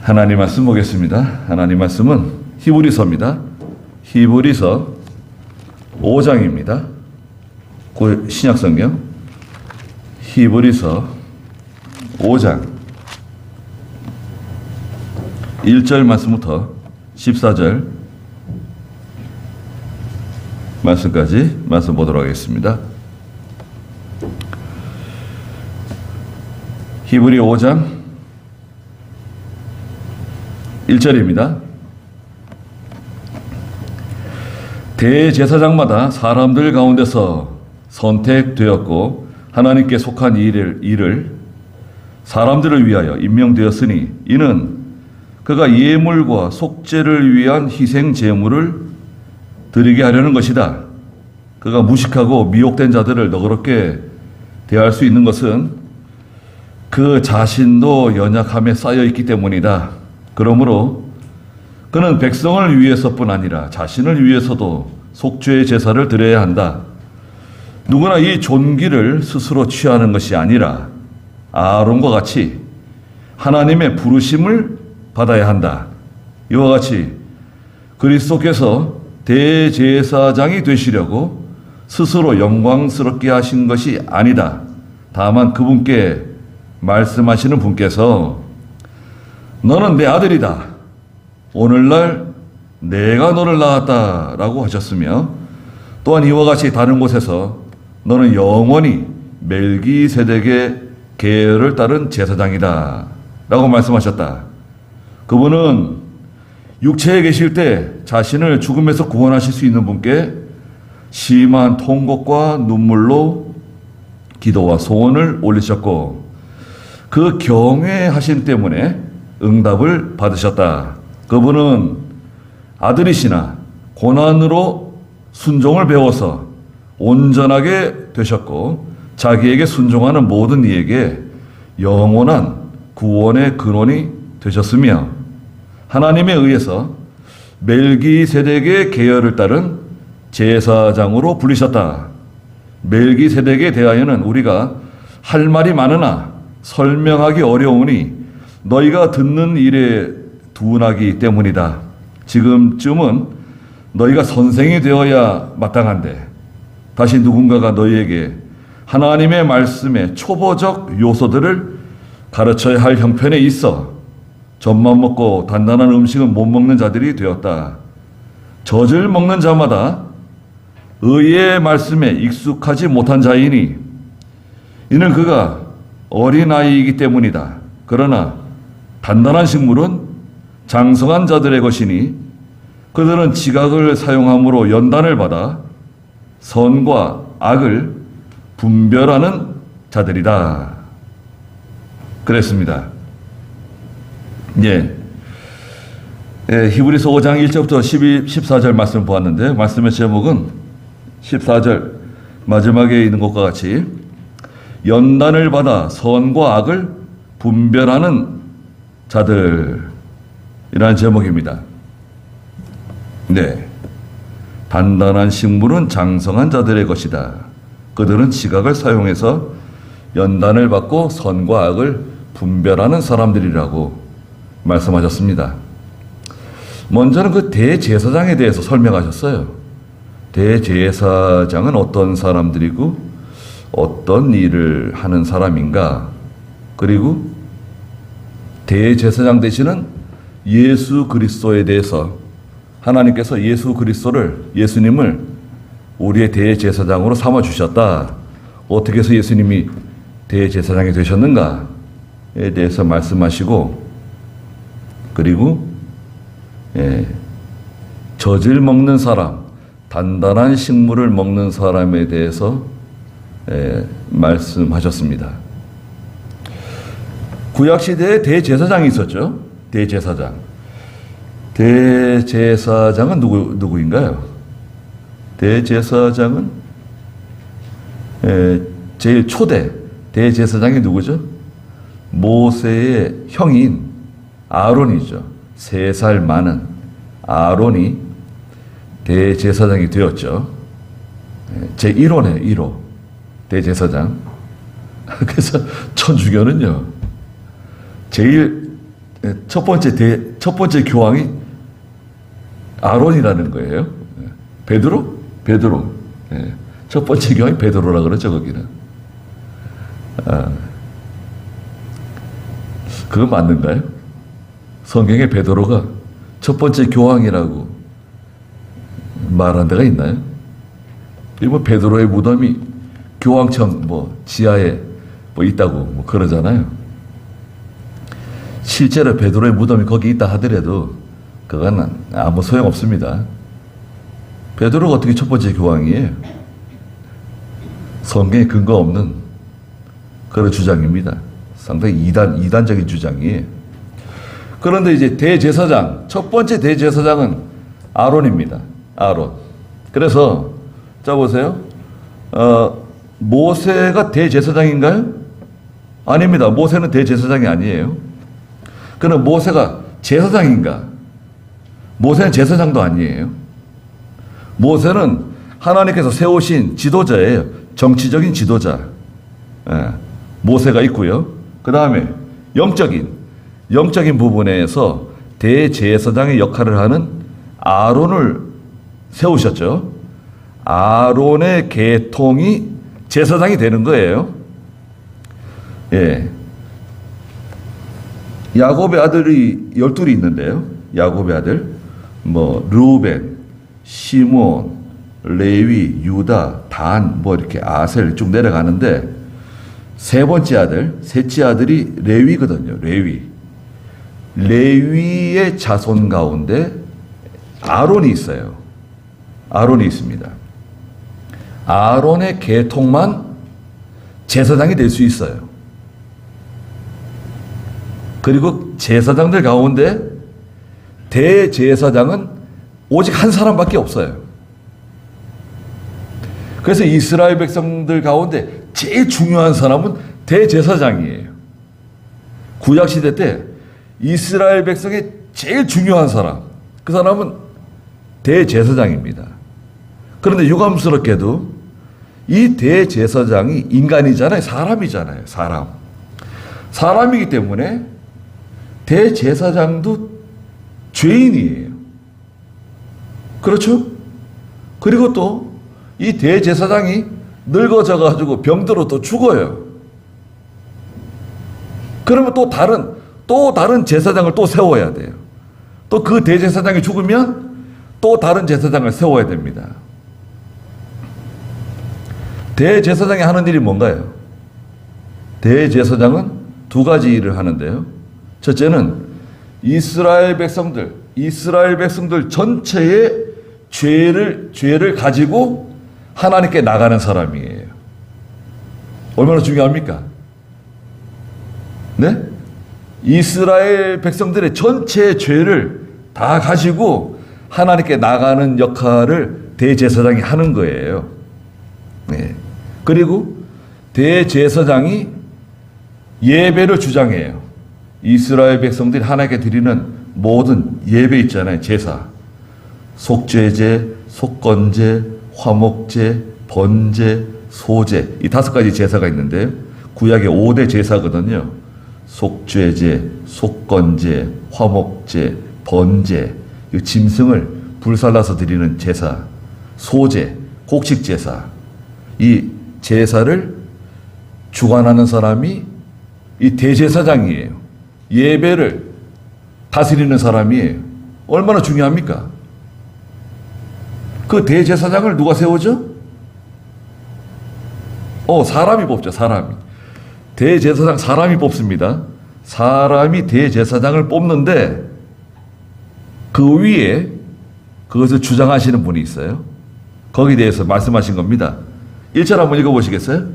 하나님 말씀 보겠습니다. 하나님 말씀은 히브리서입니다. 히브리서 5장입니다. 신약성경 히브리서 5장 1절 말씀부터 14절 말씀까지 말씀 보도록 하겠습니다. 히브리 5장 1절입니다. 대제사장마다 사람들 가운데서 선택되었고 하나님께 속한 일을 사람들을 위하여 임명되었으니 이는 그가 예물과 속죄를 위한 희생 제물을 드리게 하려는 것이다. 그가 무식하고 미혹된 자들을 너그럽게 대할 수 있는 것은 그 자신도 연약함에 쌓여 있기 때문이다. 그러므로 그는 백성을 위해서뿐 아니라 자신을 위해서도 속죄의 제사를 드려야 한다. 누구나 이 존귀를 스스로 취하는 것이 아니라 아론과 같이 하나님의 부르심을 받아야 한다. 이와 같이 그리스도께서 대제사장이 되시려고 스스로 영광스럽게 하신 것이 아니다. 다만 그분께 말씀하시는 분께서 너는 내 아들이다. 오늘날 내가 너를 낳았다 라고 하셨으며 또한 이와 같이 다른 곳에서 너는 영원히 멜기세덱의 계열을 따른 제사장이다 라고 말씀하셨다. 그분은 육체에 계실 때 자신을 죽음에서 구원하실 수 있는 분께 심한 통곡과 눈물로 기도와 소원을 올리셨고 그 경외하심 때문에 응답을 받으셨다. 그분은 아들이시나 고난으로 순종을 배워서 온전하게 되셨고 자기에게 순종하는 모든 이에게 영원한 구원의 근원이 되셨으며 하나님에 의해서 멜기세덱의 계열을 따른 제사장으로 불리셨다. 멜기세덱에 대하여는 우리가 할 말이 많으나 설명하기 어려우니 너희가 듣는 일에 둔하기 때문이다. 지금쯤은 너희가 선생이 되어야 마땅한데 다시 누군가가 너희에게 하나님의 말씀의 초보적 요소들을 가르쳐야 할 형편에 있어 젖만 먹고 단단한 음식은 못 먹는 자들이 되었다. 젖을 먹는 자마다 의의 말씀에 익숙하지 못한 자이니 이는 그가 어린아이이기 때문이다. 그러나 단단한 식물은 장성한 자들의 것이니 그들은 지각을 사용함으로 연단을 받아 선과 악을 분별하는 자들이다. 그랬습니다. 히브리서 5장 1절부터 14절 말씀 보았는데 말씀의 제목은 14절 마지막에 있는 것과 같이 연단을 받아 선과 악을 분별하는 자들이라는 제목입니다. 단단한 식물은 장성한 자들의 것이다. 그들은 지각을 사용해서 연단을 받고 선과 악을 분별하는 사람들이라고 말씀하셨습니다. 먼저는 그 대제사장에 대해서 설명하셨어요. 대제사장은 어떤 사람들이고 어떤 일을 하는 사람인가? 그리고 대제사장 되시는 예수 그리스도에 대해서 하나님께서 예수님을 우리의 대제사장으로 삼아주셨다. 어떻게 해서 예수님이 대제사장이 되셨는가에 대해서 말씀하시고 그리고 젖을 먹는 사람, 단단한 식물을 먹는 사람에 대해서 말씀하셨습니다. 구약시대에 대제사장이 있었죠. 대제사장은 누구인가요? 대제사장은 제일 초대 대제사장이 누구죠? 모세의 형인 아론이죠. 3살 많은 아론이 대제사장이 되었죠. 제1호네, 1호. 대제사장. 그래서 천주교는요, 제일 첫 번째 교황이 아론이라는 거예요. 베드로? 베드로. 첫 번째 교황이 베드로라 그러죠, 거기는. 그거 맞는가요? 성경에 베드로가 첫 번째 교황이라고 말한 데가 있나요? 일본 베드로의 무덤이 교황청 지하에 있다고 그러잖아요. 실제로 베드로의 무덤이 거기 있다 하더라도 그건 아무 소용 없습니다. 베드로가 어떻게 첫 번째 교황이에요? 성경에 근거 없는 그런 주장입니다. 상당히 이단적인 주장이에요. 그런데 이제 대제사장, 첫 번째 대제사장은 아론입니다. 아론. 그래서 자 보세요. 모세가 대제사장인가요? 아닙니다. 모세는 대제사장이 아니에요. 그럼 모세가 제사장인가? 모세는 제사장도 아니에요. 모세는 하나님께서 세우신 지도자예요. 정치적인 지도자. 모세가 있고요. 그 다음에 영적인 부분에서 대제사장의 역할을 하는 아론을 세우셨죠. 아론의 계통이 제사장이 되는 거예요. 예. 야곱의 아들이 12이 있는데요. 야곱의 아들, 르우벤, 시몬, 레위, 유다, 단, 이렇게 아셀 쭉 내려가는데, 셋째 아들이 레위거든요. 레위의 자손 가운데 아론이 있어요. 아론이 있습니다. 아론의 계통만 제사장이 될 수 있어요. 그리고 제사장들 가운데 대제사장은 오직 한 사람밖에 없어요. 그래서 이스라엘 백성들 가운데 제일 중요한 사람은 대제사장이에요. 구약시대 때 이스라엘 백성의 제일 중요한 사람, 그 사람은 대제사장입니다. 그런데 유감스럽게도 이 대제사장이 인간이잖아요. 사람이잖아요. 사람이기 때문에 대제사장도 죄인이에요. 그렇죠? 그리고 또 이 대제사장이 늙어져 가지고 병들어 또 죽어요. 그러면 또 다른 제사장을 또 세워야 돼요. 또 그 대제사장이 죽으면 또 다른 제사장을 세워야 됩니다. 대제사장이 하는 일이 뭔가요? 대제사장은 두 가지 일을 하는데요. 첫째는 이스라엘 백성들 전체의 죄를 가지고 하나님께 나가는 사람이에요. 얼마나 중요합니까? 네? 이스라엘 백성들의 전체 죄를 다 가지고 하나님께 나가는 역할을 대제사장이 하는 거예요. 네. 그리고 대제사장이 예배를 주장해요. 이스라엘 백성들이 하나님께 드리는 모든 예배 있잖아요. 제사. 속죄제, 속건제, 화목제, 번제, 소제, 이 5가지 제사가 있는데요. 구약의 5대 제사거든요. 속죄제, 속건제, 화목제, 번제, 이 짐승을 불살라서 드리는 제사, 소제, 곡식 제사. 이 제사를 주관하는 사람이 이 대제사장이에요. 예배를 다스리는 사람이에요. 얼마나 중요합니까? 그 대제사장을 누가 세우죠? 사람이 뽑죠, 사람이. 대제사장 사람이 뽑습니다. 사람이 대제사장을 뽑는데 그 위에 그것을 주장하시는 분이 있어요. 거기에 대해서 말씀하신 겁니다. 1절 한번 읽어보시겠어요?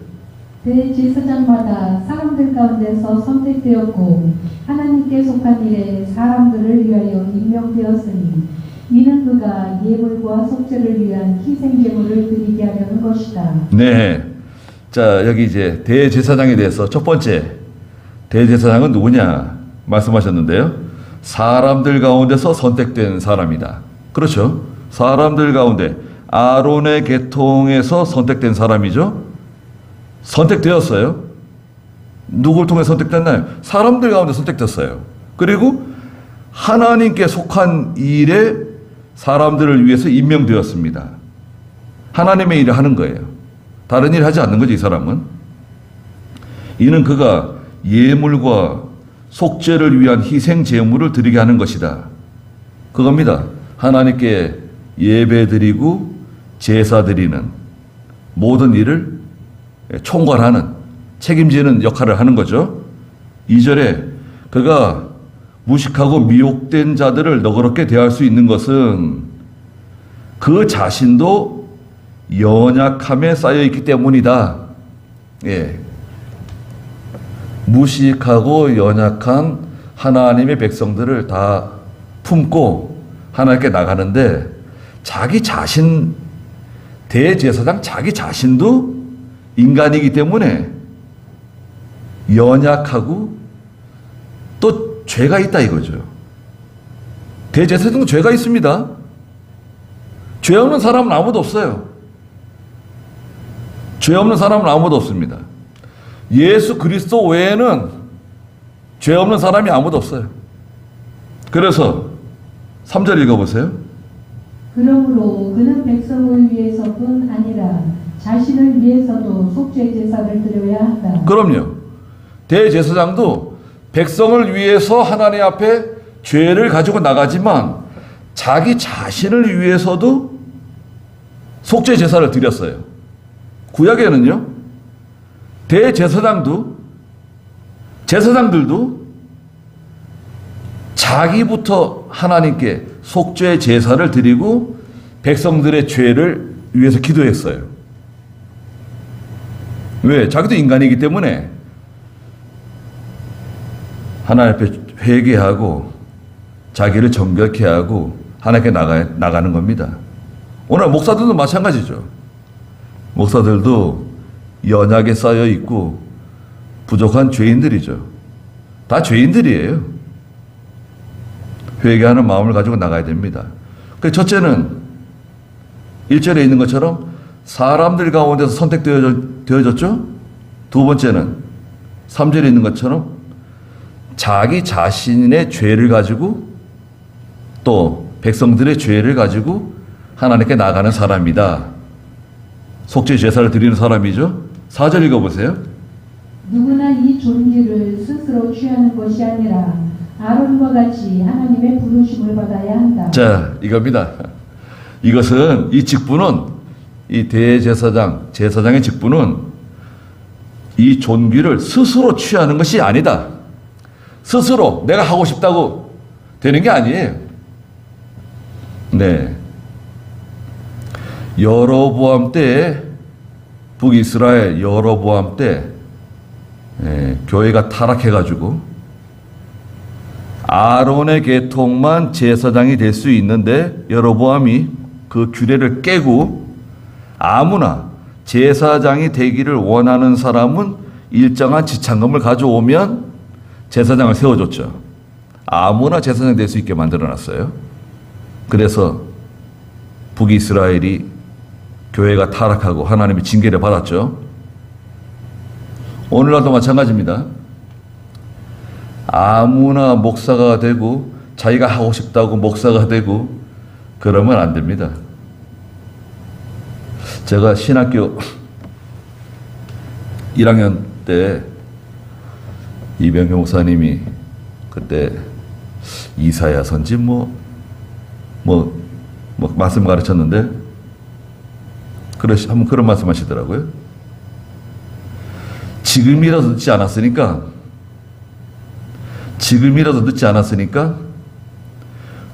대제사장마다 사람들 가운데서 선택되었고 하나님께 속한 일에 사람들을 위하여 임명되었으니 이는 그가 예물과 속죄를 위한 희생 제물을 드리게 하려는 것이다. 네. 자, 여기 이제 대제사장에 대해서 첫 번째 대제사장은 누구냐 말씀하셨는데요. 사람들 가운데서 선택된 사람이다. 그렇죠. 사람들 가운데 아론의 계통에서 선택된 사람이죠. 선택되었어요. 누굴 통해 선택됐나요? 사람들 가운데 선택됐어요. 그리고 하나님께 속한 일에 사람들을 위해서 임명되었습니다. 하나님의 일을 하는 거예요. 다른 일 하지 않는 거죠, 이 사람은. 이는 그가 예물과 속죄를 위한 희생 제물을 드리게 하는 것이다. 그겁니다. 하나님께 예배 드리고 제사 드리는 모든 일을 총괄하는, 책임지는 역할을 하는 거죠. 2절에 그가 무식하고 미혹된 자들을 너그럽게 대할 수 있는 것은 그 자신도 연약함에 쌓여 있기 때문이다. 예. 무식하고 연약한 하나님의 백성들을 다 품고 하나님께 나가는데 자기 자신, 대제사장 자기 자신도 인간이기 때문에 연약하고 또 죄가 있다 이거죠. 대제사장도 죄가 있습니다. 죄 없는 사람은 아무도 없어요. 죄 없는 사람은 아무도 없습니다. 예수 그리스도 외에는 죄 없는 사람이 아무도 없어요. 그래서 3절 읽어보세요. 그러므로 그는 백성을 위해서뿐 아니라 자신을 위해서도 속죄 제사를 드려야 한다. 그럼요. 대제사장도 백성을 위해서 하나님 앞에 죄를 가지고 나가지만 자기 자신을 위해서도 속죄 제사를 드렸어요. 구약에는요, 제사장들도 자기부터 하나님께 속죄 제사를 드리고 백성들의 죄를 위해서 기도했어요. 왜? 자기도 인간이기 때문에 하나님 앞에 회개하고 자기를 정결케 하고 하나님께 나가는 겁니다. 오늘 목사들도 마찬가지죠. 목사들도 연약에 쌓여 있고 부족한 죄인들이죠. 다 죄인들이에요. 회개하는 마음을 가지고 나가야 됩니다. 첫째는 1절에 있는 것처럼 사람들 가운데서 선택되어졌죠. 두 번째는 3절에 있는 것처럼 자기 자신의 죄를 가지고 또 백성들의 죄를 가지고 하나님께 나가는 사람이다. 속죄 제사를 드리는 사람이죠. 4절 읽어보세요. 누구나 이 존귀를 스스로 취하는 것이 아니라 아론과 같이 하나님의 부르심을 받아야 한다. 자, 이겁니다. 이것은, 이 직분은, 이 대제사장, 제사장의 직분은 이 존귀를 스스로 취하는 것이 아니다. 스스로 내가 하고 싶다고 되는 게 아니에요. 네. 여로보암 때, 북이스라엘 여로보암 때 교회가 타락해가지고 아론의 계통만 제사장이 될 수 있는데 여로보암이 그 규례를 깨고 아무나 제사장이 되기를 원하는 사람은 일정한 지참금을 가져오면 제사장을 세워줬죠. 아무나 제사장 될 수 있게 만들어놨어요. 그래서 북이스라엘이 교회가 타락하고 하나님의 징계를 받았죠. 오늘날도 마찬가지입니다. 아무나 목사가 되고 자기가 하고 싶다고 목사가 되고 그러면 안 됩니다. 제가 신학교 1학년 때 이병효 목사님이 그때 이사야선지 말씀 가르쳤는데 한번 그런 말씀 하시더라고요. 지금이라도 늦지 않았으니까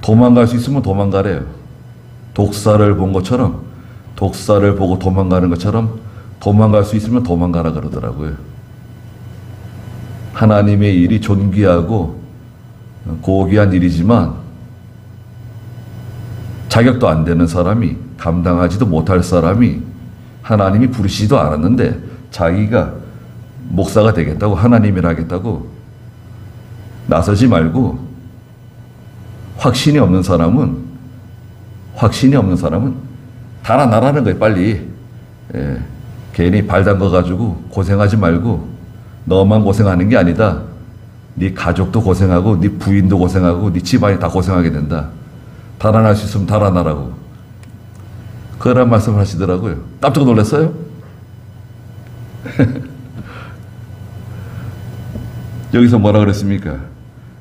도망갈 수 있으면 도망가래요. 독사를 본 것처럼, 독사를 보고 도망가는 것처럼 도망갈 수 있으면 도망가라 그러더라고요. 하나님의 일이 존귀하고 고귀한 일이지만 자격도 안 되는 사람이, 감당하지도 못할 사람이 하나님이 부르시지도 않았는데 자기가 목사가 되겠다고, 하나님이라 하겠다고 나서지 말고, 확신이 없는 사람은 달아나라는 거예요. 빨리. 괜히 발 담궈가지고 고생하지 말고 너만 고생하는 게 아니다. 네 가족도 고생하고 네 부인도 고생하고 네 집안이 다 고생하게 된다. 달아날 수 있으면 달아나라고. 그런 말씀을 하시더라고요. 깜짝 놀랐어요. 여기서 뭐라 그랬습니까?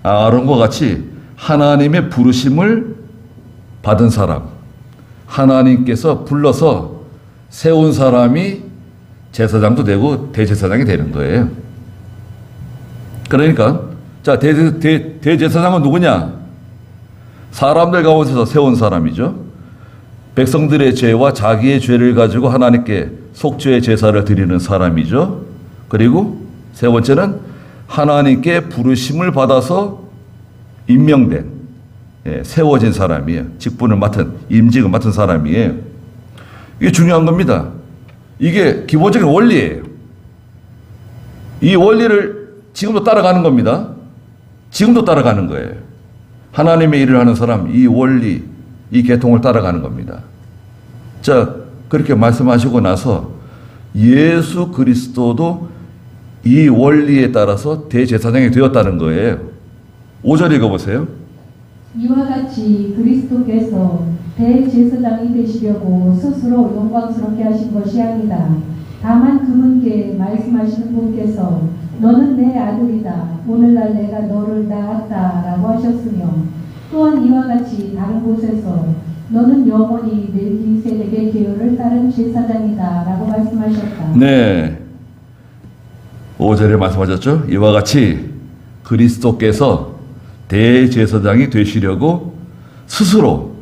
아론과 같이 하나님의 부르심을 받은 사람, 하나님께서 불러서 세운 사람이 제사장도 되고 대제사장이 되는 거예요. 그러니까 자, 대제사장은 누구냐? 사람들 가운데서 세운 사람이죠. 백성들의 죄와 자기의 죄를 가지고 하나님께 속죄의 제사를 드리는 사람이죠. 그리고 세 번째는 하나님께 부르심을 받아서 임명된, 세워진 사람이에요. 직분을 맡은, 임직을 맡은 사람이에요. 이게 중요한 겁니다. 이게 기본적인 원리예요. 이 원리를 지금도 따라가는 겁니다. 지금도 따라가는 거예요. 하나님의 일을 하는 사람, 이 원리, 이 계통을 따라가는 겁니다. 자, 그렇게 말씀하시고 나서 예수 그리스도도 이 원리에 따라서 대제사장이 되었다는 거예요. 5절 읽어보세요. 이와 같이 그리스도께서 대제사장이 되시려고 스스로 영광스럽게 하신 것이 아니다. 다만 그분께 말씀하시는 분께서 너는 내 아들이다. 오늘날 내가 너를 낳았다. 라고 하셨으며 또한 이와 같이 다른 곳에서 너는 영원히 멜기세덱의 계율을 따른 제사장이다. 라고 말씀하셨다. 네. 5절에 말씀하셨죠. 이와 같이 그리스도께서 대제사장이 되시려고 스스로,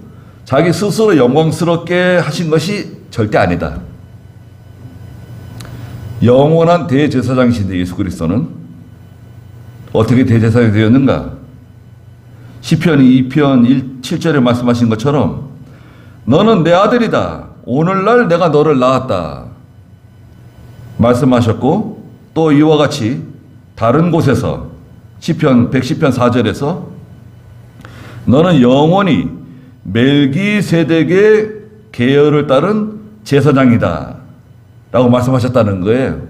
자기 스스로 영광스럽게 하신 것이 절대 아니다. 영원한 대제사장이신데 예수 그리스도는 어떻게 대제사장이 되었는가? 시편 2편 7절에 말씀하신 것처럼 너는 내 아들이다. 오늘날 내가 너를 낳았다. 말씀하셨고 또 이와 같이 다른 곳에서 시편 110편 4절에서 너는 영원히 멜기세덱의 계열을 따른 제사장이다 라고 말씀하셨다는 거예요.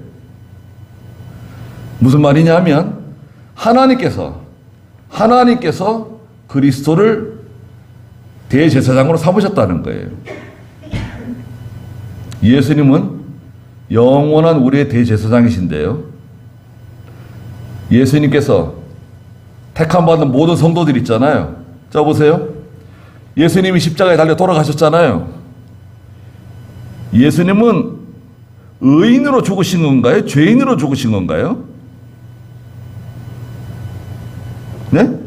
무슨 말이냐면 하나님께서 그리스도를 대제사장으로 삼으셨다는 거예요. 예수님은 영원한 우리의 대제사장이신데요. 예수님께서 택함받은 모든 성도들 있잖아요. 자, 보세요. 예수님이 십자가에 달려 돌아가셨잖아요. 예수님은 의인으로 죽으신 건가요? 죄인으로 죽으신 건가요? 네?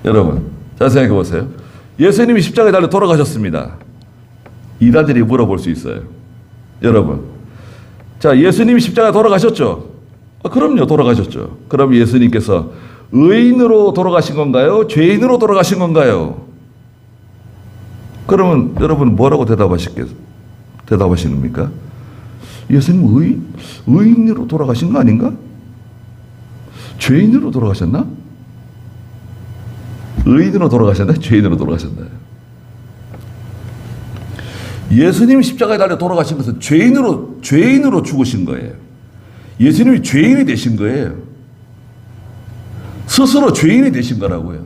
여러분, 자, 생각해 보세요. 예수님이 십자가에 달려 돌아가셨습니다. 이단들이 물어볼 수 있어요. 여러분, 자, 예수님이 십자가에 돌아가셨죠? 그럼요, 돌아가셨죠. 그럼 예수님께서 의인으로 돌아가신 건가요? 죄인으로 돌아가신 건가요? 그러면 여러분 뭐라고 대답하시는 겁니까? 예수님 의인으로 돌아가신 거 아닌가? 죄인으로 돌아가셨나? 의인으로 돌아가셨나요? 죄인으로 돌아가셨나요? 예수님이 십자가에 달려 돌아가신 것은 죄인으로 죽으신 거예요. 예수님이 죄인이 되신 거예요. 스스로 죄인이 되신 거라고요.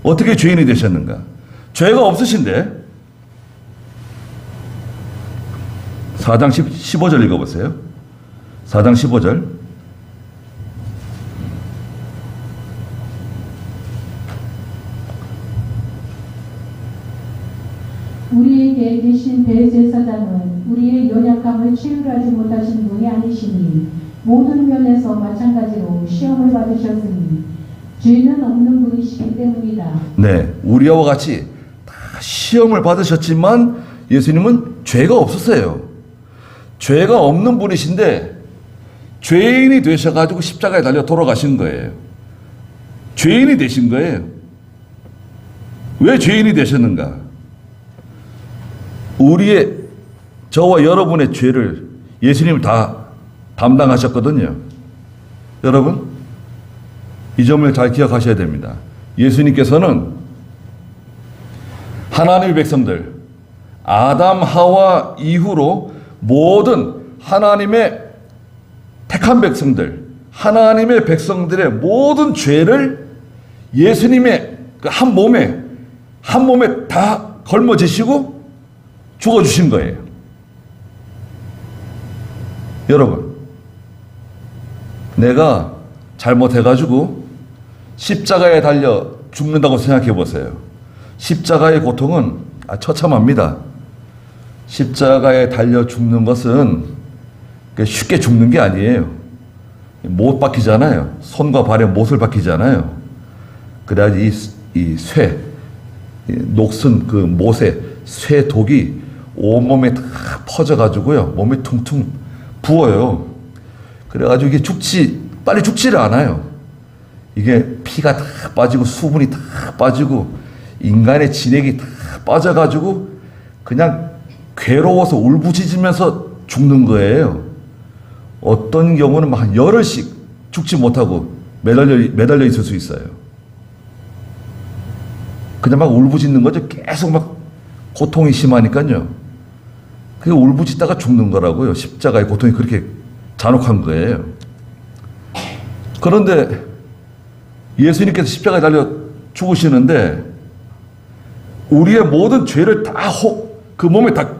어떻게 죄인이 되셨는가? 죄가 없으신데 4장 15절 읽어보세요. 4장 15절. 우리에게 계신 대제사장은 우리의 연약함을 치유하지 못하신 분이 아니시니 모든 면에서 마찬가지로 시험을 받으셨으니 죄는 없는 분이시기 때문이다. 네, 우리와 같이 다 시험을 받으셨지만 예수님은 죄가 없으세요. 죄가 없는 분이신데 죄인이 되셔가지고 십자가에 달려 돌아가신 거예요. 죄인이 되신 거예요. 왜 죄인이 되셨는가? 저와 여러분의 죄를 예수님이 다 담당하셨거든요. 여러분, 이 점을 잘 기억하셔야 됩니다. 예수님께서는 하나님의 백성들, 아담, 하와 이후로 모든 하나님의 택한 백성들, 하나님의 백성들의 모든 죄를 예수님의 그 한 몸에 다 걸머지시고 죽어주신 거예요. 여러분, 내가 잘못해가지고 십자가에 달려 죽는다고 생각해 보세요. 십자가의 고통은 처참합니다. 십자가에 달려 죽는 것은 쉽게 죽는 게 아니에요. 못 박히잖아요. 손과 발에 못을 박히잖아요. 그래야지 이 녹슨 그 못에 쇠 독이 온몸에 다 퍼져가지고요. 몸이 퉁퉁 부어요. 그래가지고 이게 빨리 죽지를 않아요. 이게 피가 다 빠지고 수분이 다 빠지고 인간의 진액이 다 빠져가지고 그냥 괴로워서 울부짖으면서 죽는 거예요. 어떤 경우는 막 열흘씩 죽지 못하고 매달려 있을 수 있어요. 그냥 막 울부짖는 거죠. 계속 막 고통이 심하니까요. 그게 울부짖다가 죽는 거라고요. 십자가의 고통이 그렇게 잔혹한 거예요. 그런데 예수님께서 십자가에 달려 죽으시는데 우리의 모든 죄를 다 그 몸에 다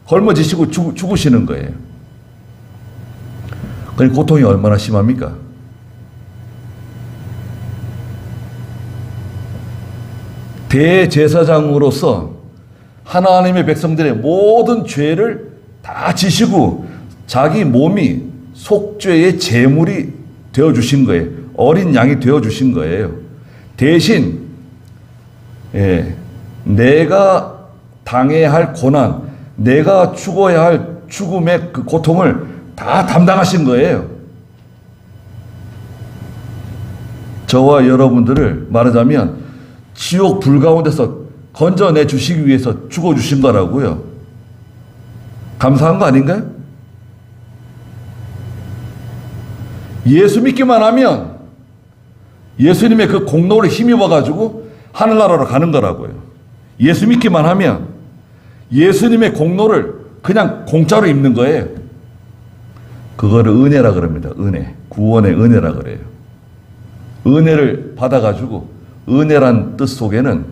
걸머지시고 죽으시는 거예요. 그러니 고통이 얼마나 심합니까? 대제사장으로서 하나님의 백성들의 모든 죄를 다 지시고 자기 몸이 속죄의 제물이 되어주신 거예요. 어린 양이 되어주신 거예요. 대신 내가 당해야 할 고난, 내가 죽어야 할 죽음의 그 고통을 다 담당하신 거예요. 저와 여러분들을 말하자면 지옥 불 가운데서 건져내 주시기 위해서 죽어주신 거라고요. 감사한 거 아닌가요? 예수 믿기만 하면 예수님의 그 공로를 힘입어가지고 하늘나라로 가는 거라고요. 예수 믿기만 하면 예수님의 공로를 그냥 공짜로 입는 거예요. 그거를 은혜라 그럽니다. 은혜. 구원의 은혜라 그래요. 은혜를 받아가지고 은혜란 뜻 속에는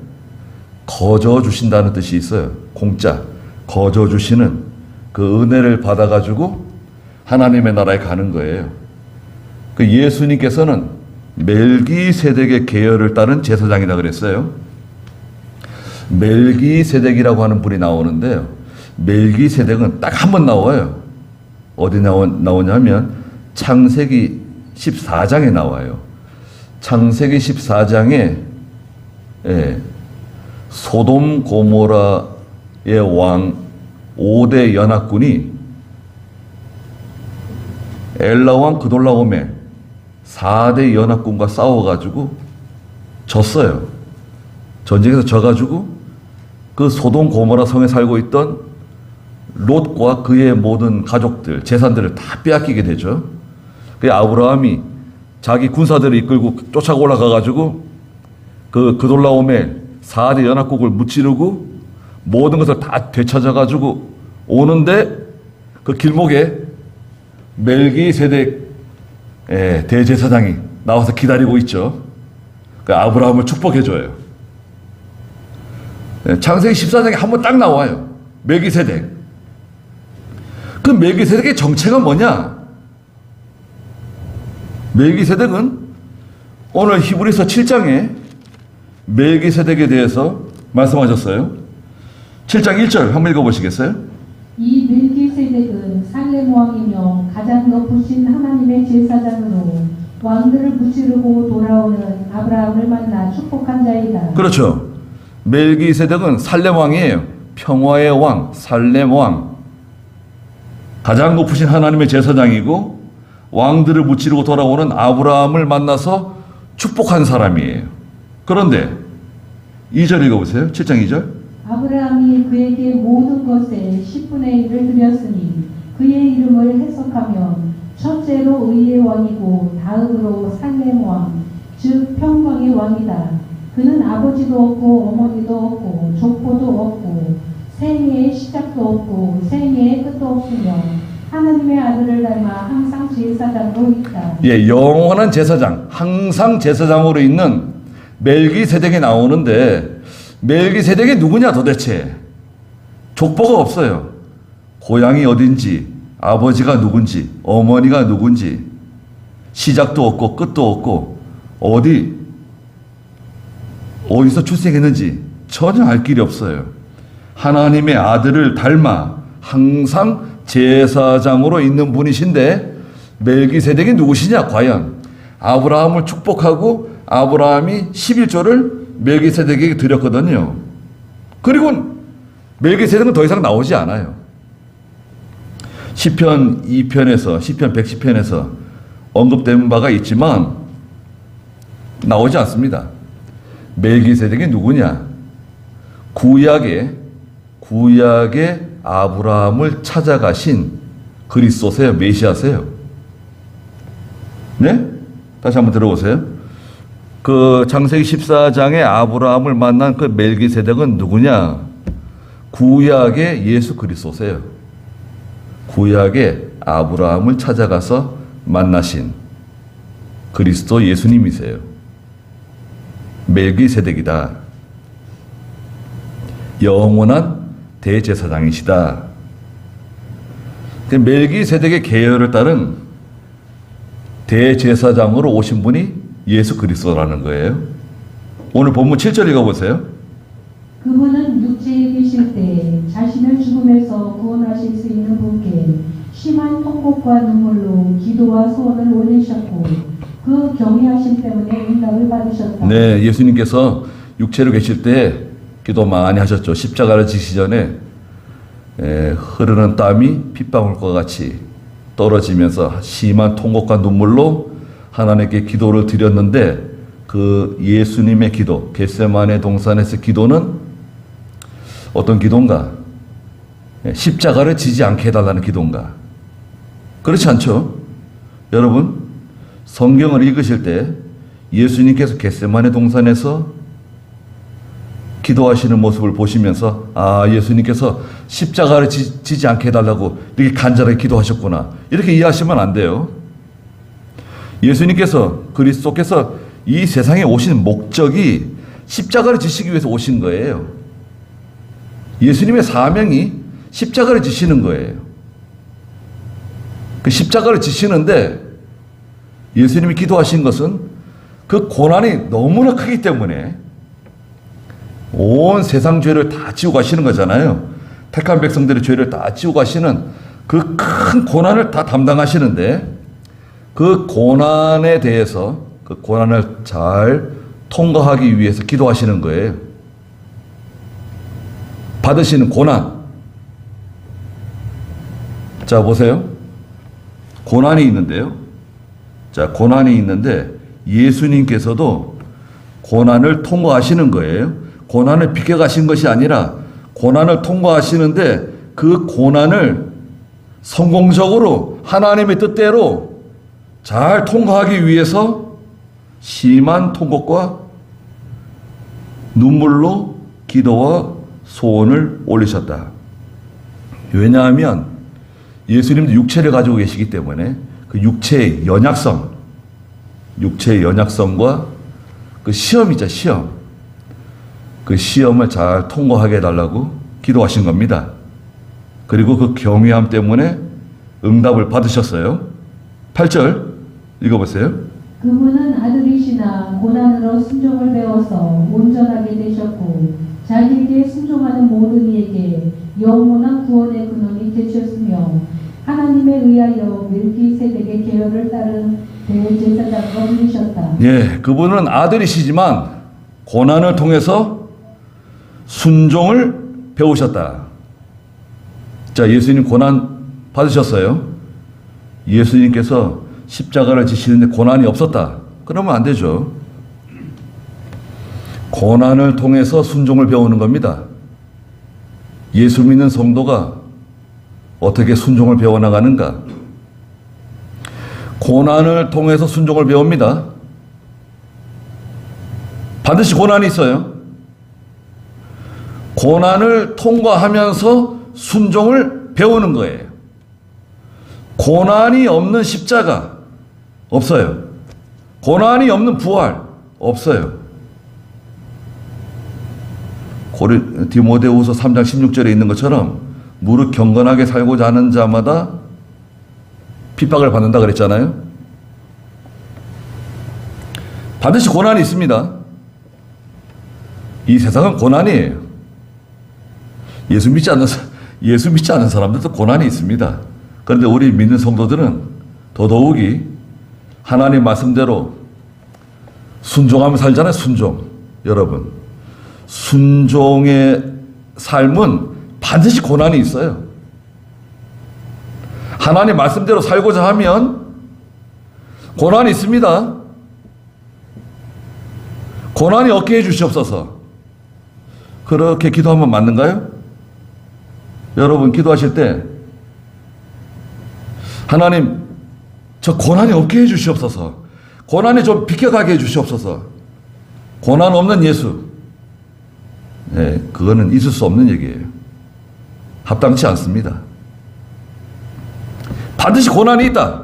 거저 주신다는 뜻이 있어요. 공짜. 거저 주시는 그 은혜를 받아가지고 하나님의 나라에 가는 거예요. 그 예수님께서는 멜기세덱의 계열을 따른 제사장이라 그랬어요. 멜기세덱이라고 하는 분이 나오는데요. 멜기세덱은 딱 한 번 나와요. 어디 나오냐면 창세기 14장에 나와요. 창세기 14장에 소돔 고모라의 왕 5대 연합군이 엘라 왕 그돌라오멜 4대 연합군과 싸워가지고 졌어요. 전쟁에서 져가지고 그 소돔 고모라 성에 살고 있던 롯과 그의 모든 가족들, 재산들을 다 빼앗기게 되죠. 그 아브라함이 자기 군사들을 이끌고 쫓아가 올라가가지고 그 그돌라오멜 4대 연합국을 무찌르고 모든 것을 다 되찾아가지고 오는데 그 길목에 멜기세덱 대제사장이 나와서 기다리고 있죠. 그 아브라함을 축복해줘요. 창세기 14장에 한 번 딱 나와요. 멜기세덱. 그 멜기세덱의 정체가 뭐냐? 멜기세덱은 오늘 히브리서 7장에 멜기세덱에 대해서 말씀하셨어요. 7장 1절 한번 읽어보시겠어요? 이 멜기세덱은 살렘 왕이며 가장 높으신 하나님의 제사장으로 왕들을 무찌르고 돌아오는 아브라함을 만나 축복한 자이다. 그렇죠. 멜기세덱은 살렘 왕이에요. 평화의 왕, 살렘 왕. 가장 높으신 하나님의 제사장이고 왕들을 무찌르고 돌아오는 아브라함을 만나서 축복한 사람이에요. 그런데 2절 읽어보세요. 7장 2절. 아브라함이 그에게 모든 것의 10분의 1을 드렸으니 그의 이름을 해석하면 첫째로 의의 왕이고 다음으로 살렘 왕, 즉 평강의 왕이다. 그는 아버지도 없고 어머니도 없고 족보도 없고 생애의 시작도 없고 생애의 끝도 없으며 하나님의 아들을 닮아 항상 제사장으로 있다. 예, 영원한 제사장, 항상 제사장으로 있는 멜기세덱이 나오는데 멜기세덱이 누구냐 도대체? 족보가 없어요. 고향이 어딘지, 아버지가 누군지, 어머니가 누군지, 시작도 없고 끝도 없고 어디서 출생했는지 전혀 알 길이 없어요. 하나님의 아들을 닮아 항상 제사장으로 있는 분이신데 멜기세덱이 누구시냐 과연? 아브라함을 축복하고 아브라함이 11조를 멜기세덱에게 드렸거든요. 그리고 멜기세덱은 더 이상 나오지 않아요. 시편 2편에서 시편 110편에서 언급된 바가 있지만 나오지 않습니다. 멜기세덱이 누구냐? 구약의 아브라함을 찾아가신 그리스도세요, 메시아세요. 네? 다시 한번 들어보세요. 그 창세기 14장에 아브라함을 만난 그 멜기세덱은 누구냐? 구약의 예수 그리스도세요. 구약의 아브라함을 찾아가서 만나신 그리스도 예수님이세요. 멜기세덱이다. 영원한 대제사장이시다. 멜기세덱의 계열을 따른 대제사장으로 오신 분이 예수 그리스도라는 거예요. 오늘 본문 7절 읽어보세요. 그분은 육체에 계실 때 자신을 죽음에서 구원하실 수 있는 분께 심한 통곡과 눈물로 기도와 소원을 올리셨고 그 경외하심 때문에 응답을 받으셨다. 네, 예수님께서 육체로 계실 때 기도 많이 하셨죠. 십자가를 지시기 전에 흐르는 땀이 핏방울과 같이 떨어지면서 심한 통곡과 눈물로 하나님께 기도를 드렸는데 그 예수님의 기도, 겟세마네 동산에서 기도는 어떤 기도인가? 십자가를 지지 않게 해달라는 기도인가? 그렇지 않죠? 여러분, 성경을 읽으실 때 예수님께서 겟세마네 동산에서 기도하시는 모습을 보시면서 예수님께서 십자가를 지지 않게 해달라고 이렇게 간절하게 기도하셨구나. 이렇게 이해하시면 안 돼요. 예수님께서 그리스도께서 이 세상에 오신 목적이 십자가를 지시기 위해서 오신 거예요. 예수님의 사명이 십자가를 지시는 거예요. 그 십자가를 지시는데 예수님이 기도하신 것은 그 고난이 너무나 크기 때문에 온 세상 죄를 다 지고 가시는 거잖아요. 택한 백성들의 죄를 다 지고 가시는 그 큰 고난을 다 담당하시는데 그 고난에 대해서 그 고난을 잘 통과하기 위해서 기도하시는 거예요. 받으시는 고난. 자, 보세요. 고난이 있는데요. 자, 고난이 있는데 예수님께서도 고난을 통과하시는 거예요. 고난을 비껴가신 것이 아니라 고난을 통과하시는데 그 고난을 성공적으로 하나님의 뜻대로 잘 통과하기 위해서 심한 통곡과 눈물로 기도와 소원을 올리셨다. 왜냐하면 예수님도 육체를 가지고 계시기 때문에 그 육체의 연약성과 그 시험이죠, 시험. 그 시험을 잘 통과하게 해달라고 기도하신 겁니다. 그리고 그 경외함 때문에 응답을 받으셨어요. 8절 읽어보세요. 그분은 아들이시나 고난으로 순종을 배워서 온전하게 되셨고 자기에게 순종하는 모든 이에게 영원한 구원의 근원이 되셨으며 하나님에 의하여 멜기세덱의 계열을 따른 대제사장으로 부르셨다. 예, 그분은 아들이시지만 고난을 통해서 순종을 배우셨다. 자, 예수님 고난 받으셨어요. 예수님께서 십자가를 지시는데 고난이 없었다. 그러면 안 되죠. 고난을 통해서 순종을 배우는 겁니다. 예수 믿는 성도가 어떻게 순종을 배워나가는가? 고난을 통해서 순종을 배웁니다. 반드시 고난이 있어요. 고난을 통과하면서 순종을 배우는 거예요. 고난이 없는 십자가 없어요. 고난이 없는 부활 없어요. 디모데후서 3장 16절에 있는 것처럼 무릇 경건하게 살고자 하는 자마다 핍박을 받는다 그랬잖아요. 반드시 고난이 있습니다. 이 세상은 고난이에요. 예수 믿지 않는 사람들도 고난이 있습니다. 그런데 우리 믿는 성도들은 더더욱이 하나님 말씀대로 순종하며 살잖아요. 순종. 여러분, 순종의 삶은 반드시 고난이 있어요. 하나님 말씀대로 살고자 하면 고난이 있습니다. 고난이 없게 해주시옵소서. 그렇게 기도하면 맞는가요? 여러분 기도하실 때 하나님 저 고난이 없게 해주시옵소서. 고난이 좀 비켜가게 해주시옵소서. 고난 없는 예수. 네, 그거는 있을 수 없는 얘기예요. 합당치 않습니다. 반드시 고난이 있다.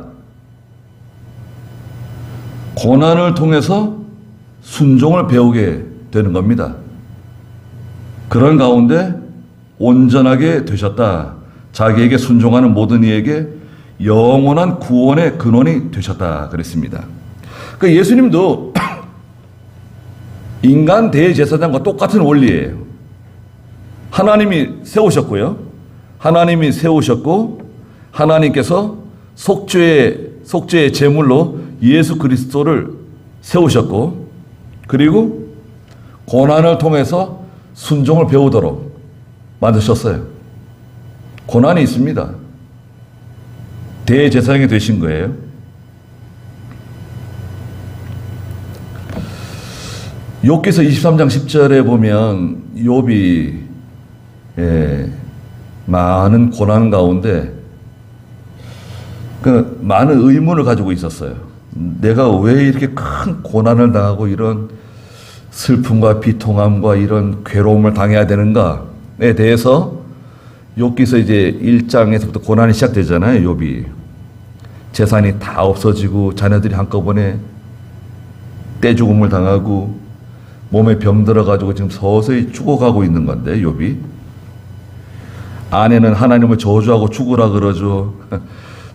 고난을 통해서 순종을 배우게 되는 겁니다. 그런 가운데 온전하게 되셨다. 자기에게 순종하는 모든 이에게 영원한 구원의 근원이 되셨다 그랬습니다. 그 예수님도 인간 대제사장과 똑같은 원리예요. 하나님이 세우셨고요. 하나님이 세우셨고 하나님께서 속죄의 제물로 예수 그리스도를 세우셨고 그리고 고난을 통해서 순종을 배우도록 만드셨어요. 고난이 있습니다. 대제사장이 되신 거예요. 욥기서 23장 10절에 보면 욥이 많은 고난 가운데 그 많은 의문을 가지고 있었어요. 내가 왜 이렇게 큰 고난을 당하고 이런 슬픔과 비통함과 이런 괴로움을 당해야 되는가에 대해서 욥기서 이제 1장에서부터 고난이 시작되잖아요. 욥이 재산이 다 없어지고 자녀들이 한꺼번에 떼죽음을 당하고 몸에 병 들어가지고 지금 서서히 죽어가고 있는 건데 욥이 아내는 하나님을 저주하고 죽으라 그러죠.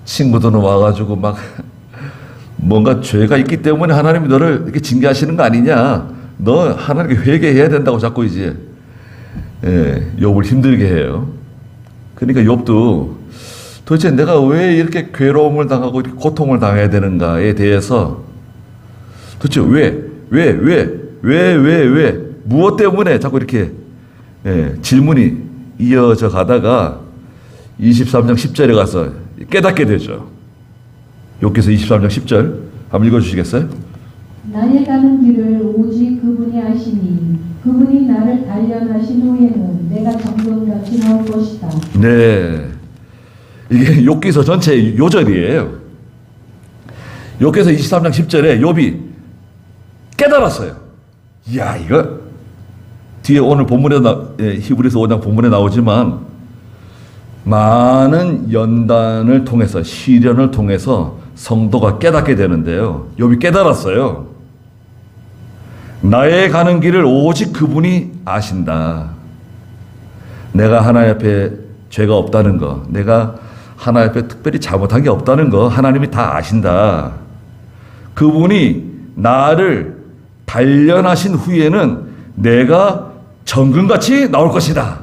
친구들은 와가지고 막 뭔가 죄가 있기 때문에 하나님이 너를 이렇게 징계하시는 거 아니냐. 너 하나님께 회개해야 된다고 자꾸 이제 욥을 힘들게 해요. 그러니까 욥도 도대체 내가 왜 이렇게 괴로움을 당하고 이렇게 고통을 당해야 되는가에 대해서 도대체 왜 무엇 때문에 자꾸 이렇게 질문이 이어져 가다가 23장 10절에 가서 깨닫게 되죠. 욥기서 23장 10절 한번 읽어주시겠어요? 나의 가는 길을 오직 그분이 아시니 그분이 나를 단련하신 후에는 내가 정금같이 나올 것이다. 네, 이게 욥기서 전체 요절이에요. 욥기서 23장 10절에 욥이 깨달았어요. 이야, 이거 뒤에 오늘 본문에 히브리서 5장 본문에 나오지만 많은 연단을 통해서 시련을 통해서 성도가 깨닫게 되는데요. 욥이 깨달았어요. 나의 가는 길을 오직 그분이 아신다. 내가 하나님 앞에 죄가 없다는 거, 내가 하나님 앞에 특별히 잘못한 게 없다는 거 하나님이 다 아신다. 그분이 나를 단련하신 후에는 내가 정금같이 나올 것이다.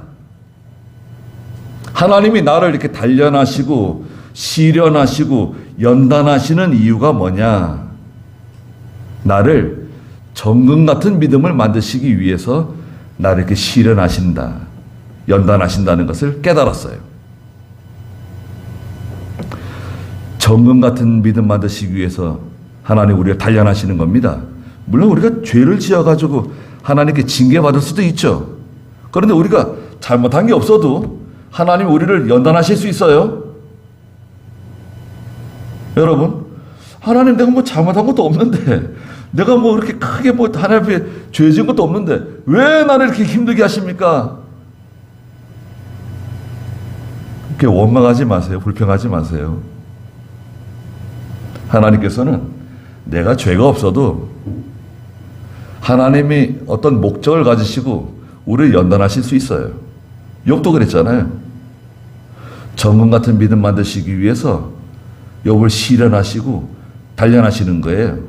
하나님이 나를 이렇게 단련하시고 시련하시고 연단하시는 이유가 뭐냐? 나를 정금 같은 믿음을 만드시기 위해서 나를 이렇게 시련하신다, 연단하신다는 것을 깨달았어요. 정금 같은 믿음 만드시기 위해서 하나님 우리를 단련하시는 겁니다. 물론 우리가 죄를 지어가지고 하나님께 징계받을 수도 있죠. 그런데 우리가 잘못한 게 없어도 하나님 우리를 연단하실 수 있어요. 여러분, 하나님 내가 뭐 잘못한 것도 없는데, 내가 뭐 이렇게 크게 뭐 하나님 앞에 죄 지은 것도 없는데 왜 나를 이렇게 힘들게 하십니까? 그렇게 원망하지 마세요. 불평하지 마세요. 하나님께서는 내가 죄가 없어도 하나님이 어떤 목적을 가지시고 우리를 연단하실 수 있어요. 욥도 그랬잖아요. 정금 같은 믿음 만드시기 위해서 욥을 시련하시고 단련하시는 거예요.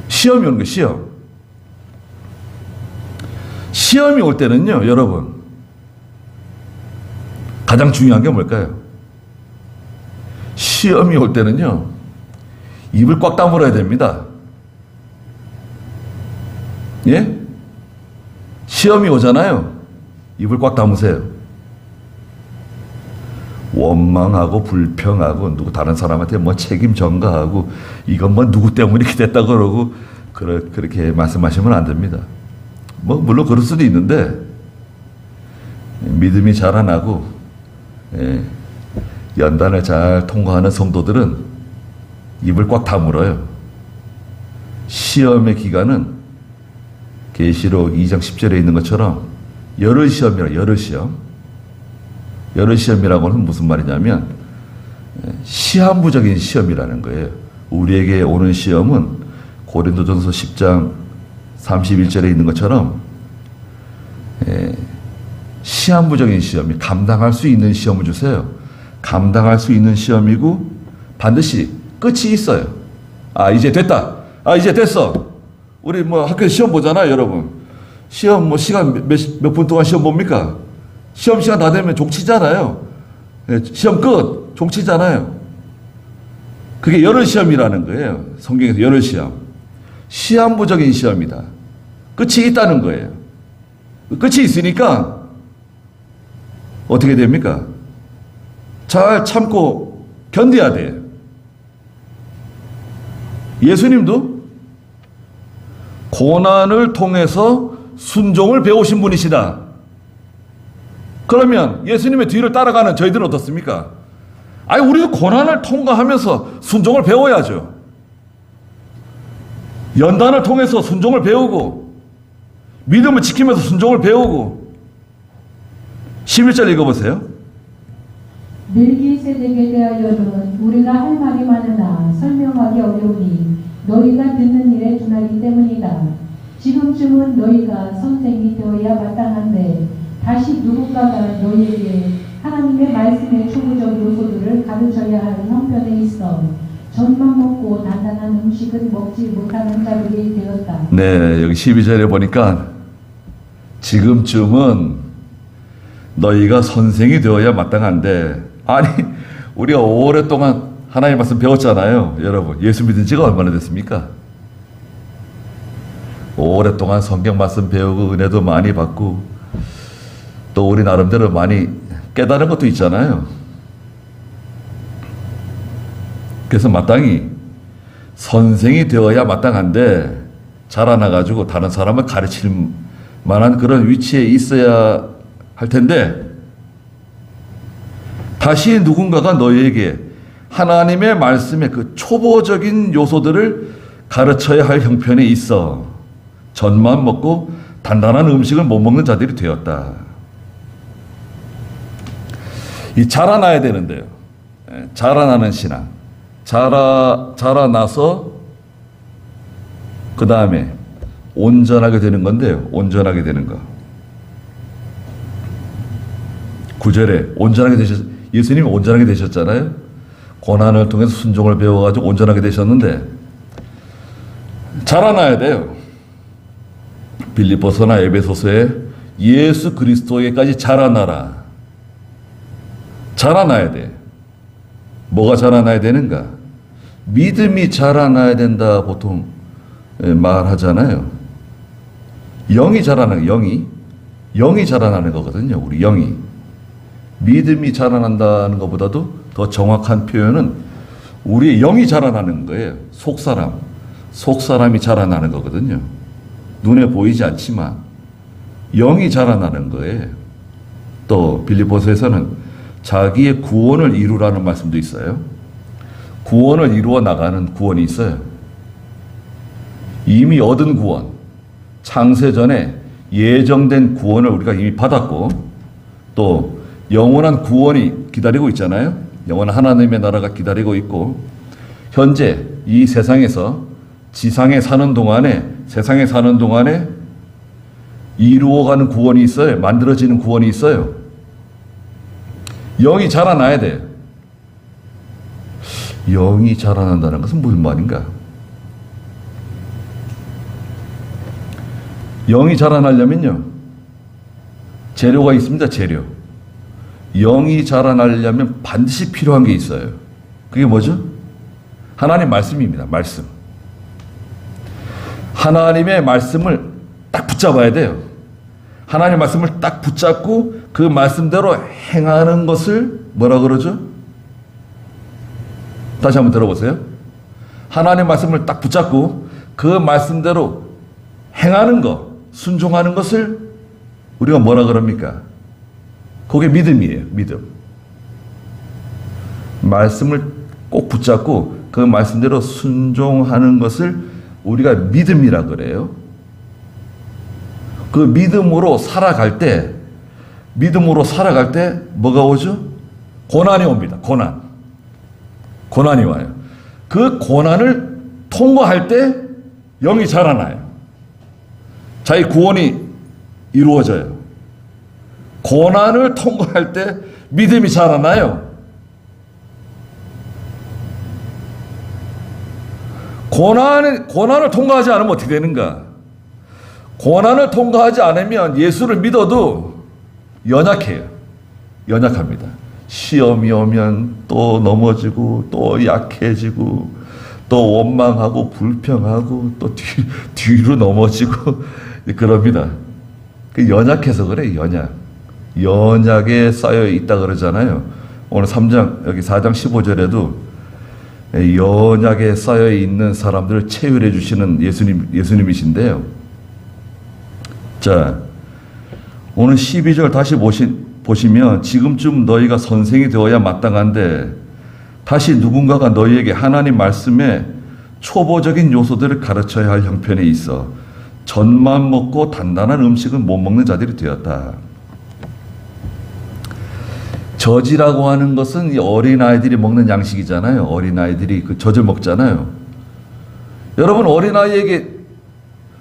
시험이 오는 거예요. 시험이 올 때는요, 여러분, 가장 중요한 게 뭘까요? 시험이 올 때는요, 입을 꽉 다물어야 됩니다. 예? 시험이 오잖아요. 입을 꽉 다무세요. 원망하고 불평하고 누구 다른 사람한테 뭐 책임 전가하고 이건 뭐 누구 때문에 이렇게 됐다 그러고 그렇게 말씀하시면 안 됩니다. 뭐 물론 그럴 수도 있는데 믿음이 자라나고 연단을 잘 통과하는 성도들은 입을 꽉 다물어요. 시험의 기간은 계시록 2장 10절에 있는 것처럼 열흘 시험이라 열흘 시험. 열흘 시험이라고는 무슨 말이냐면 시한부적인 시험이라는 거예요. 우리에게 오는 시험은 고린도전서 10장 31절에 있는 것처럼 시한부적인 시험이 감당할 수 있는 시험을 주세요. 감당할 수 있는 시험이고 반드시 끝이 있어요. 아, 이제 됐다. 아, 이제 됐어. 우리 뭐 학교에서 시험 보잖아요, 여러분. 시험 뭐 시간 몇 분 동안 시험 봅니까? 시험 시간 다 되면 종치잖아요. 시험 끝. 종치잖아요. 그게 열흘 시험이라는 거예요. 성경에서 열흘 시험. 시한부적인 시험이다. 끝이 있다는 거예요. 끝이 있으니까 어떻게 됩니까? 잘 참고 견뎌야 돼요. 예수님도 고난을 통해서 순종을 배우신 분이시다. 그러면 예수님의 뒤를 따라가는 저희들은 어떻습니까? 아니, 우리도 고난을 통과하면서 순종을 배워야죠. 연단을 통해서 순종을 배우고 믿음을 지키면서 순종을 배우고 11절 읽어보세요. 멜기세덱에 대하여는 우리가 할 말이 많으나 설명하기 어려우니 너희가 듣는 일에 둔하기 때문이다. 지금쯤은 너희가 선생이 되어야 마땅한데 다시 누군가가 너희에게 하나님의 말씀의 초보적 요소들을 가르쳐야 할 형편에 있어 젖만 먹고 단단한 음식은 먹지 못하는 자들이 되었다. 네, 여기 12절에 보니까 지금쯤은 너희가 선생이 되어야 마땅한데, 아니 우리가 오랫동안 하나님 말씀 배웠잖아요. 여러분, 예수 믿은 지가 얼마나 됐습니까? 오랫동안 성경 말씀 배우고 은혜도 많이 받고 또 우리 나름대로 많이 깨달은 것도 있잖아요. 그래서 마땅히 선생이 되어야 마땅한데 자라나가지고 다른 사람을 가르칠 만한 그런 위치에 있어야 할 텐데 다시 누군가가 너희에게 하나님의 말씀의 그 초보적인 요소들을 가르쳐야 할 형편에 있어 젖만 먹고 단단한 음식을 못 먹는 자들이 되었다. 이 자라나야 되는데요. 자라나는 신앙. 자라나서 그 다음에 온전하게 되는 건데요. 온전하게 되는 거. 9절에 예수님이 온전하게 되셨잖아요. 고난을 통해서 순종을 배워가지고 온전하게 되셨는데 자라나야 돼요. 빌립보서나 에베소서에 예수 그리스도에까지 자라나라. 자라나야 돼. 뭐가 자라나야 되는가? 믿음이 자라나야 된다 보통 말하잖아요. 영이 자라나는 영이 자라나는 거거든요. 우리 영이. 믿음이 자라난다는 것보다도 더 정확한 표현은 우리의 영이 자라나는 거예요. 속사람이 자라나는 거거든요. 눈에 보이지 않지만 영이 자라나는 거예요. 또 빌립보서에서는 자기의 구원을 이루라는 말씀도 있어요. 구원을 이루어 나가는 구원이 있어요. 이미 얻은 구원, 창세전에 예정된 구원을 우리가 이미 받았고 또 영원한 구원이 기다리고 있잖아요. 영원한 하나님의 나라가 기다리고 있고, 현재 이 세상에서 세상에 사는 동안에 이루어가는 구원이 있어요. 만들어지는 구원이 있어요. 영이 자라나야 돼요. 영이 자라난다는 것은 무슨 말인가? 영이 자라나려면요, 재료가 있습니다. 재료. 영이 자라나려면 반드시 필요한 게 있어요. 그게 뭐죠? 하나님 말씀입니다. 말씀. 하나님의 말씀을 딱 붙잡아야 돼요. 하나님의 말씀을 딱 붙잡고 그 말씀대로 행하는 것을 뭐라 그러죠? 다시 한번 들어보세요. 하나님의 말씀을 딱 붙잡고 그 말씀대로 행하는 것, 순종하는 것을 우리가 뭐라 그럽니까? 그게 믿음이에요. 믿음. 말씀을 꼭 붙잡고 그 말씀대로 순종하는 것을 우리가 믿음이라 그래요. 그 믿음으로 살아갈 때 뭐가 오죠? 고난이 옵니다. 고난이 와요. 그 고난을 통과할 때 영이 자라나요. 자기 구원이 이루어져요. 고난을 통과할 때 믿음이 자라나요. 고난을 통과하지 않으면 어떻게 되는가? 고난을 통과하지 않으면 예수를 믿어도 연약해요. 연약합니다. 시험이 오면 또 넘어지고 또 약해지고 또 원망하고 불평하고 또 뒤로 넘어지고 그럽니다. 그 연약해서 그래요. 연약에 쌓여 있다 그러잖아요. 오늘 3장 여기 4장 15절에도 연약에 쌓여 있는 사람들을 체휼해 주시는 예수님이신데요. 자, 오늘 12절 다시 보시면 지금쯤 너희가 선생이 되어야 마땅한데 다시 누군가가 너희에게 하나님 말씀의 초보적인 요소들을 가르쳐야 할 형편에 있어 젖만 먹고 단단한 음식은 못 먹는 자들이 되었다. 젖이라고 하는 것은 어린아이들이 먹는 양식이잖아요. 어린아이들이 그 젖을 먹잖아요. 여러분, 어린아이에게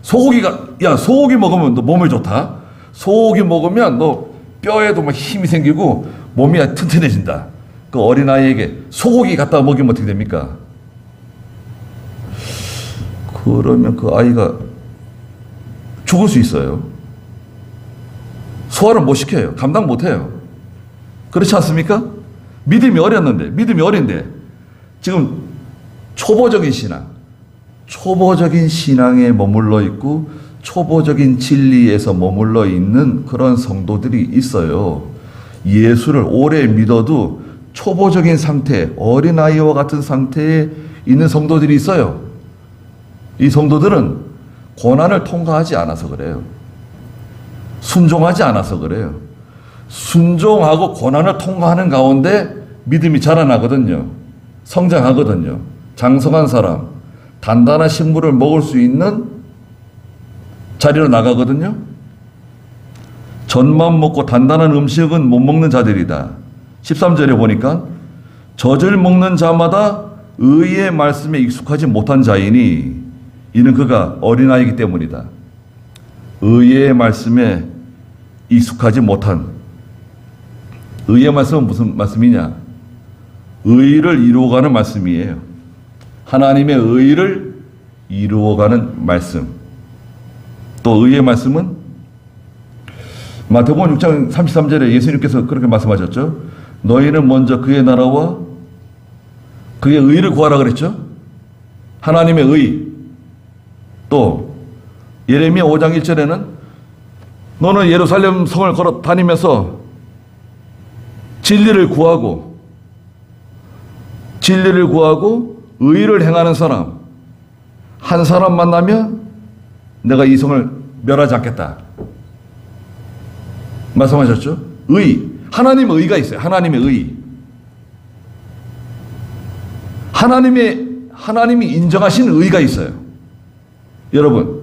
소고기 먹으면 너 몸에 좋다. 소고기 먹으면 너 뼈에도 막 힘이 생기고 몸이 튼튼해진다. 그 어린아이에게 소고기 갖다 먹이면 어떻게 됩니까? 그러면 그 아이가 죽을 수 있어요. 소화를 못 시켜요. 감당 못 해요. 그렇지 않습니까? 믿음이 어린데 지금 초보적인 신앙에 머물러 있고 초보적인 진리에서 머물러 있는 그런 성도들이 있어요. 예수를 오래 믿어도 초보적인 상태, 어린아이와 같은 상태에 있는 성도들이 있어요. 이 성도들은 고난을 통과하지 않아서 그래요. 순종하지 않아서 그래요. 순종하고 고난을 통과하는 가운데 믿음이 자라나거든요. 성장하거든요. 장성한 사람, 단단한 식물을 먹을 수 있는 자리로 나가거든요. 젖만 먹고 단단한 음식은 못 먹는 자들이다. 13절에 보니까 젖을 먹는 자마다 의의 말씀에 익숙하지 못한 자이니 이는 그가 어린아이이기 때문이다. 의의 말씀에 익숙하지 못한, 의의 말씀은 무슨 말씀이냐? 의를 이루어가는 말씀이에요. 하나님의 의를 이루어가는 말씀. 또 의의 말씀은 마태복음 6장 33절에 예수님께서 그렇게 말씀하셨죠. 너희는 먼저 그의 나라와 그의 의를 구하라 그랬죠. 하나님의 의. 또 예레미야 5장 1절에는 너는 예루살렘 성을 걸어 다니면서 진리를 구하고 의를 행하는 사람 한 사람 만나면 내가 이 성을 멸하지 않겠다 말씀하셨죠. 의, 하나님의 의가 있어요. 하나님의 의. 하나님이 인정하신 의가 있어요. 여러분,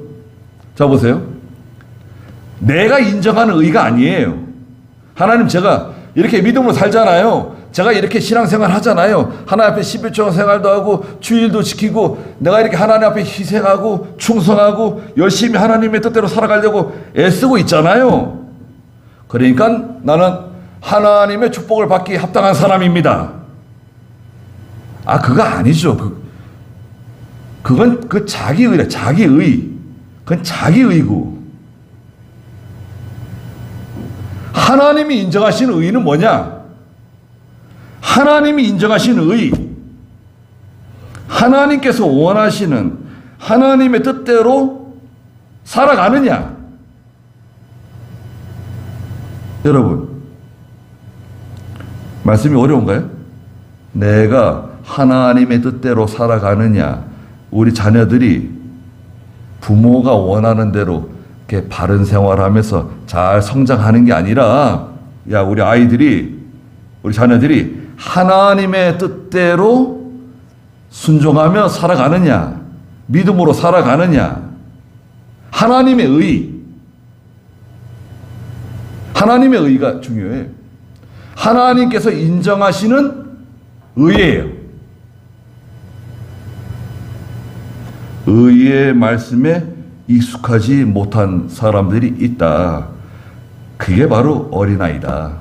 자 보세요. 내가 인정하는 의가 아니에요. 하나님, 제가 이렇게 믿음으로 살잖아요. 제가 이렇게 신앙생활 하잖아요. 하나님 앞에 11조 생활도 하고 주일도 지키고 내가 이렇게 하나님 앞에 희생하고 충성하고 열심히 하나님의 뜻대로 살아가려고 애쓰고 있잖아요. 그러니까 나는 하나님의 축복을 받기 합당한 사람입니다. 아, 그거 아니죠. 그건 그 자기의래, 자기의. 그건 자기의고. 하나님이 인정하시는 의는 뭐냐? 하나님이 인정하시는 의, 하나님께서 원하시는 하나님의 뜻대로 살아가느냐? 여러분, 말씀이 어려운가요? 내가 하나님의 뜻대로 살아가느냐? 우리 자녀들이 부모가 원하는 대로 이렇게 바른 생활하면서 잘 성장하는 게 아니라, 야, 우리 아이들이, 우리 자녀들이 하나님의 뜻대로 순종하며 살아가느냐, 믿음으로 살아가느냐, 하나님의 의, 하나님의 의가 중요해요. 하나님께서 인정하시는 의예요. 의의 말씀에 익숙하지 못한 사람들이 있다. 그게 바로 어린아이다.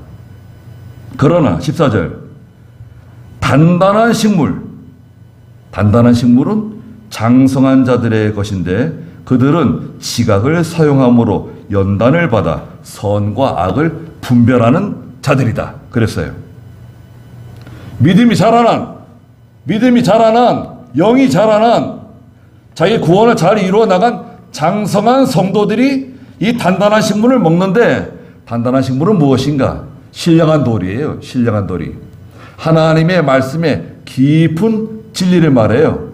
그러나 14절, 단단한 식물은 장성한 자들의 것인데 그들은 지각을 사용함으로 연단을 받아 선과 악을 분별하는 자들이다. 그랬어요. 믿음이 자라난, 영이 자라난, 자기 구원을 잘 이루어 나간 장성한 성도들이 이 단단한 식물을 먹는데, 단단한 식물은 무엇인가? 신령한 돌이에요. 신령한 돌이. 하나님의 말씀에 깊은 진리를 말해요.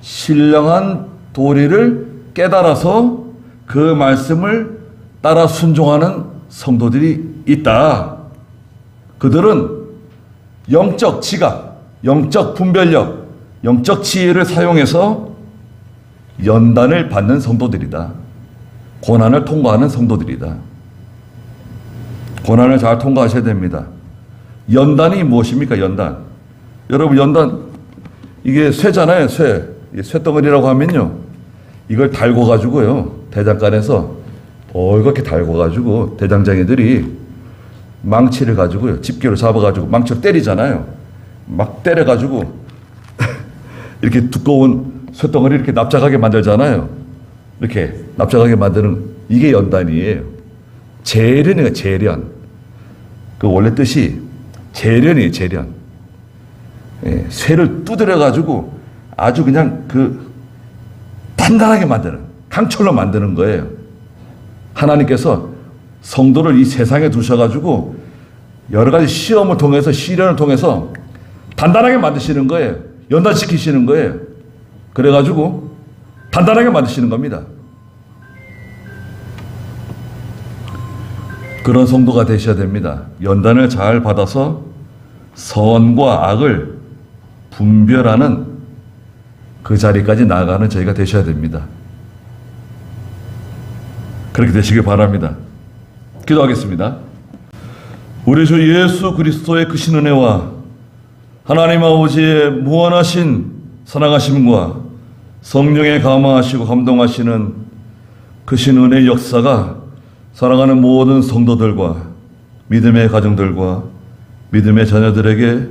신령한 도리를 깨달아서 그 말씀을 따라 순종하는 성도들이 있다. 그들은 영적 지각, 영적 분별력, 영적 지혜를 사용해서 연단을 받는 성도들이다. 고난을 통과하는 성도들이다. 고난을 잘 통과하셔야 됩니다. 연단이 무엇입니까? 연단. 여러분, 연단, 이게 쇠잖아요. 쇠덩어리라고 하면요, 이걸 달고 가지고요, 대장간에서 이렇게 달고 가지고 대장장이들이 망치를 가지고요, 집게로 잡아 가지고 망치로 때리잖아요. 막 때려 가지고 이렇게 두꺼운 쇠덩어리 이렇게 납작하게 만들잖아요. 이렇게 납작하게 만드는, 이게 연단이에요. 재련이에요. 재련. 그 원래 뜻이 재련이에요. 재련. 예, 쇠를 두드려 가지고 아주 그냥 그 단단하게 만드는, 강철로 만드는 거예요. 하나님께서 성도를 이 세상에 두셔가지고 여러 가지 시험을 통해서, 시련을 통해서 단단하게 만드시는 거예요. 연단시키시는 거예요. 그래가지고 단단하게 만드시는 겁니다. 그런 성도가 되셔야 됩니다. 연단을 잘 받아서 선과 악을 분별하는 그 자리까지 나아가는 저희가 되셔야 됩니다. 그렇게 되시길 바랍니다. 기도하겠습니다. 우리 주 예수 그리스도의 크신 은혜와 하나님 아버지의 무한하신 사랑하심과 성령의 감화하시고 감동하시는 크신 은혜의 역사가 사랑하는 모든 성도들과 믿음의 가정들과 믿음의 자녀들에게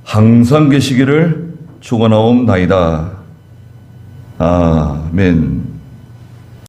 항상 계시기를 축원하옵나이다. 아멘.